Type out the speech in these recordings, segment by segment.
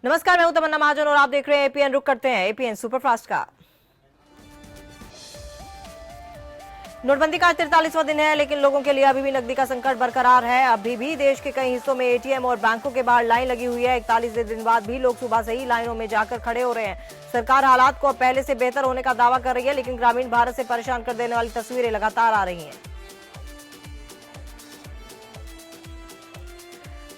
नमस्कार, मैं हूं तमन्ना महाजन और आप देख रहे हैं एपीएन। रुक करते हैं एपीएन सुपरफास्ट का। नोटबंदी का 43वां दिन है, लेकिन लोगों के लिए अभी भी नकदी का संकट बरकरार है। अभी भी देश के कई हिस्सों में एटीएम और बैंकों के बाहर लाइन लगी हुई है। 41 दिन बाद भी लोग सुबह से ही लाइनों में जाकर खड़े हो रहे हैं। सरकार हालात को अब पहले से बेहतर होने का दावा कर रही है, लेकिन ग्रामीण भारत से परेशान कर देने वाली तस्वीरें लगातार आ रही हैं।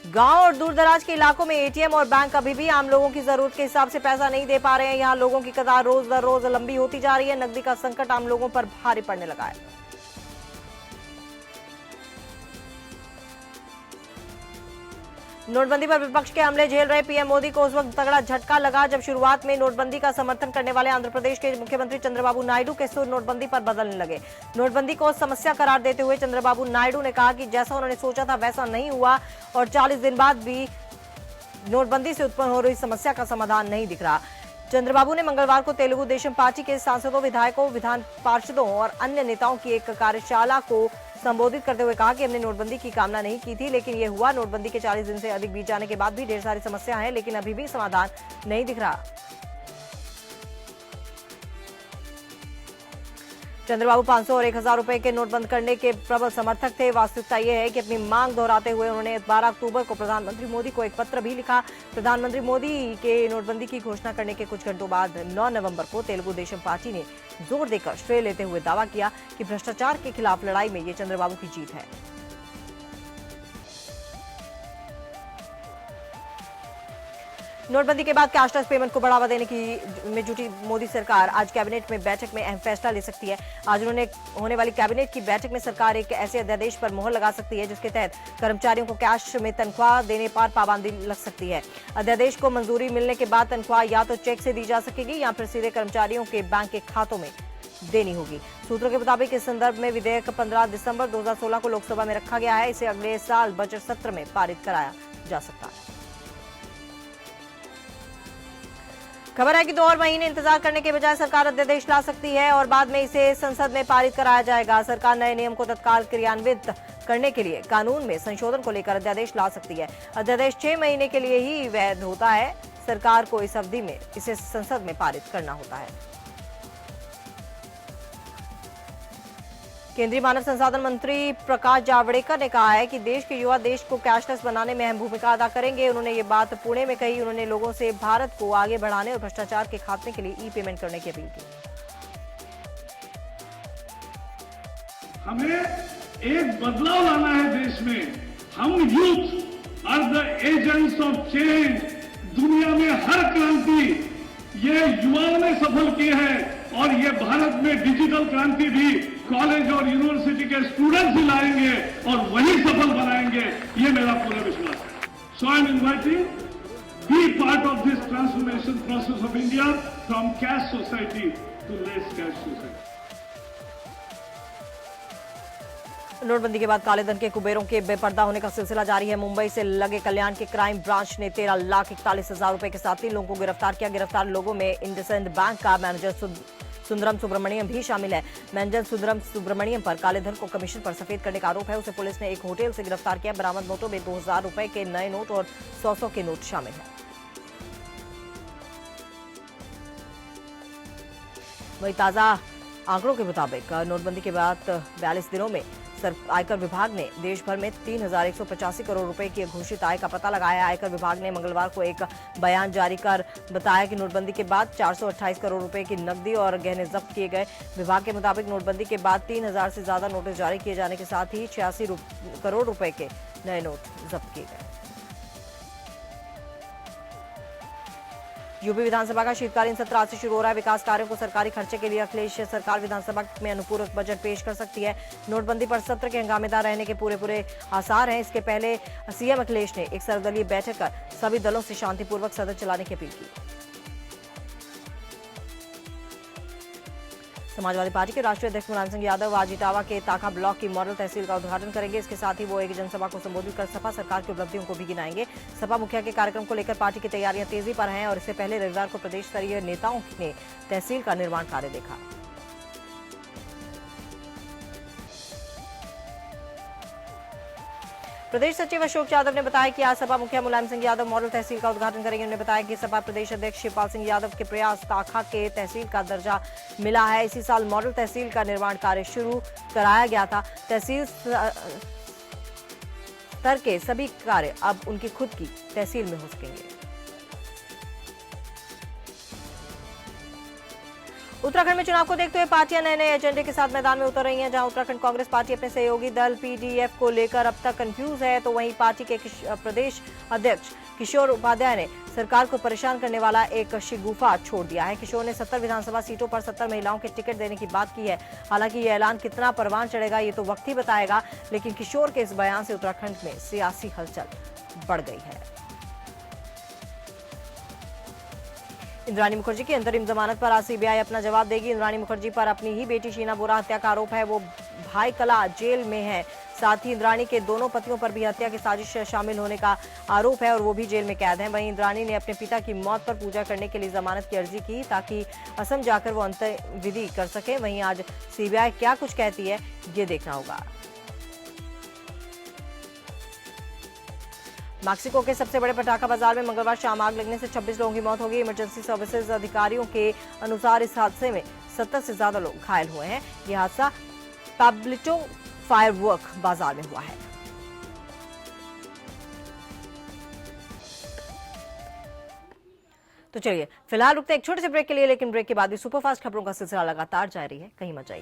गांव और दूरदराज के इलाकों में एटीएम और बैंक अभी भी आम लोगों की जरूरत के हिसाब से पैसा नहीं दे पा रहे हैं। यहां लोगों की कतार रोज दर रोज लंबी होती जा रही है। नकदी का संकट आम लोगों पर भारी पड़ने लगा है। नोटबंदी पर विपक्ष के हमले झेल रहे पीएम मोदी को उस वक्त तगड़ा झटका लगा जब शुरुआत में नोटबंदी का समर्थन करने वाले आंध्र प्रदेश के मुख्यमंत्री चंद्रबाबू नायडू के सुर नोटबंदी पर बदलने लगे। नोटबंदी को समस्या करार देते हुए चंद्रबाबू नायडू ने कहा कि जैसा उन्होंने सोचा था वैसा नहीं हुआ और 40 दिन बाद भी नोटबंदी से उत्पन्न हो रही समस्या का समाधान नहीं दिख रहा। चंद्रबाबू ने मंगलवार को तेलुगु देशम पार्टी के सांसदों, विधायकों, विधान पार्षदों और अन्य नेताओं की एक कार्यशाला को संबोधित करते हुए कहा कि हमने नोटबंदी की कामना नहीं की थी, लेकिन ये हुआ। नोटबंदी के 40 दिन से अधिक बीत जाने के बाद भी ढेर सारी समस्या है, लेकिन अभी भी समाधान नहीं दिख रहा। चंद्रबाबू 500 और 1000 रुपए के नोट बंद करने के प्रबल समर्थक थे। वास्तविकता यह है कि अपनी मांग दोहराते हुए उन्होंने 12 अक्टूबर को प्रधानमंत्री मोदी को एक पत्र भी लिखा। प्रधानमंत्री मोदी के नोटबंदी की घोषणा करने के कुछ घंटों बाद 9 नवंबर को तेलुगु देशम पार्टी ने जोर देकर श्रेय लेते हुए दावा किया कि भ्रष्टाचार के खिलाफ लड़ाई में ये चंद्रबाबू की जीत है। नोटबंदी के बाद कैशलेस पेमेंट को बढ़ावा देने की में जुटी मोदी सरकार आज कैबिनेट में बैठक में अहम फैसला ले सकती है। आज उन्होंने होने वाली कैबिनेट की बैठक में सरकार एक ऐसे अध्यादेश पर मोहर लगा सकती है जिसके तहत कर्मचारियों को कैश में तनख्वाह देने पर पाबंदी लग सकती है। अध्यादेश को मंजूरी मिलने के बाद तनख्वाह या तो चेक से दी जा सकेगी या फिर सीधे कर्मचारियों के बैंक के खातों में देनी होगी। सूत्रों के मुताबिक इस संदर्भ में विधेयक 15 दिसंबर 2016 को लोकसभा में रखा गया है। इसे अगले साल बजट सत्र में पारित कराया जा सकता है। खबर है कि 2 और महीने इंतजार करने के बजाय सरकार अध्यादेश ला सकती है और बाद में इसे संसद में पारित कराया जाएगा। सरकार नए नियम को तत्काल क्रियान्वित करने के लिए कानून में संशोधन को लेकर अध्यादेश ला सकती है। अध्यादेश 6 महीने के लिए ही वैध होता है। सरकार को इस अवधि में इसे संसद में पारित करना होता है। केंद्रीय मानव संसाधन मंत्री प्रकाश जावड़ेकर ने कहा है कि देश के युवा देश को कैशलेस बनाने में अहम भूमिका अदा करेंगे। उन्होंने ये बात पुणे में कही। उन्होंने लोगों से भारत को आगे बढ़ाने और भ्रष्टाचार के खात्मे के लिए ई-पेमेंट करने की अपील की। हमें एक बदलाव लाना है देश में। हम youth are the agents of change. दुनिया में हर क्रांति ये युवाओं ने सफल की है और ये भारत में डिजिटल क्रांति भी कॉलेज और यूनिवर्सिटी के स्टूडेंट्स ही लाएंगे और वही सफल बनाएंगे, ये मेरा पूरा विश्वास है। So I am inviting be part of this transformation process of India from cash society to less cash society. नोटबंदी के बाद काले धन के कुबेरों के बेपर्दा होने का सिलसिला जारी है। मुंबई से लगे कल्याण के क्राइम ब्रांच ने 13,41,000 रुपए के साथ 3 लोगों को गिरफ्तार किया। गिरफ्तार लोगों में इंडसइंड बैंक का मैनेजर सुंदरम सुब्रमण्यम भी शामिल है। मैनेजर सुंदरम सुब्रमण्यम पर काले धन को कमीशन पर सफेद करने का आरोप है। उसे पुलिस ने एक होटल से गिरफ्तार किया। बरामद नोटों में 2000 रुपए के नए नोट और 100 के नोट शामिल है। वही ताजा आंकड़ों के मुताबिक नोटबंदी के बाद 42 दिनों में आयकर विभाग ने देश भर में 3,185 करोड़ रुपए की घोषित आय का पता लगाया। आयकर विभाग ने मंगलवार को एक बयान जारी कर बताया कि नोटबंदी के बाद 428 करोड़ रुपए की नकदी और गहने जब्त किए गए। विभाग के मुताबिक नोटबंदी के बाद 3000 से ज्यादा नोटिस जारी किए जाने के साथ ही 86 करोड़ रुपए के नए नोट जब्त किए गए। यूपी विधानसभा का शीतकालीन सत्र आज से शुरू हो रहा है। विकास कार्यों को सरकारी खर्चे के लिए अखिलेश सरकार विधानसभा में अनुपूरक बजट पेश कर सकती है। नोटबंदी पर सत्र के हंगामेदार रहने के पूरे आसार हैं। इसके पहले सीएम अखिलेश ने एक सर्वदलीय बैठक कर सभी दलों से शांतिपूर्वक सदन चलाने की अपील की। समाजवादी पार्टी के राष्ट्रीय अध्यक्ष मुलायम सिंह यादव आज इटावा के ताका ब्लॉक की मॉडल तहसील का उद्घाटन करेंगे। इसके साथ ही वो एक जनसभा को संबोधित कर सपा सरकार की उपलब्धियों को भी गिनाएंगे। सपा मुखिया के कार्यक्रम को लेकर पार्टी की तैयारियां तेजी पर हैं और इससे पहले रविवार को प्रदेश स्तरीय नेताओं ने तहसील का निर्माण कार्य देखा। प्रदेश सचिव अशोक यादव ने बताया कि आज सपा मुखिया मुलायम सिंह यादव मॉडल तहसील का उद्घाटन करेंगे। उन्होंने बताया कि सपा प्रदेश अध्यक्ष शिवपाल सिंह यादव के प्रयास ताखा के तहसील का दर्जा मिला है। इसी साल मॉडल तहसील का निर्माण कार्य शुरू कराया गया था। तहसील स्तर के सभी कार्य अब उनकी खुद की तहसील में हो सकेंगे। उत्तराखंड में चुनाव को देखते हुए पार्टियां नए नए एजेंडे के साथ मैदान में उतर रही हैं। जहां उत्तराखंड कांग्रेस पार्टी अपने सहयोगी दल पीडीएफ को लेकर अब तक कंफ्यूज है, तो वहीं पार्टी के प्रदेश अध्यक्ष किशोर उपाध्याय ने सरकार को परेशान करने वाला एक शिगुफा छोड़ दिया है। किशोर ने 70 विधानसभा सीटों पर 70 महिलाओं के टिकट देने की बात की है। हालांकि ये ऐलान कितना परवान चढ़ेगा ये तो वक्त ही बताएगा, लेकिन किशोर के इस बयान से उत्तराखंड में सियासी हलचल बढ़ गई है। इंद्राणी मुखर्जी की अंतरिम जमानत पर आज सीबीआई अपना जवाब देगी। इंद्राणी मुखर्जी पर अपनी ही बेटी शीना बोरा हत्या का आरोप है। वो भाई कला जेल में है। साथ ही इंद्राणी के दोनों पतियों पर भी हत्या की साजिश शामिल होने का आरोप है और वो भी जेल में कैद हैं। वहीं इंद्राणी ने अपने पिता की मौत पर पूजा करने के लिए जमानत की अर्जी की ताकि असम जाकर वो अंतिम विधि कर सके। वहीं आज सीबीआई क्या कुछ कहती है ये देखना होगा। मैक्सिको के सबसे बड़े पटाखा बाजार में मंगलवार शाम आग लगने से 26 लोगों की मौत हो गई। इमरजेंसी सर्विसेज अधिकारियों के अनुसार इस हादसे में 70 से ज्यादा लोग घायल हुए हैं। यह हादसा पैब्लिटो फायरवर्क बाजार में हुआ है। तो चलिए फिलहाल रुकते एक छोटे से ब्रेक के लिए, लेकिन ब्रेक के बाद भी सुपरफास्ट खबरों का सिलसिला लगातार जारी है, कहीं मत जाइए।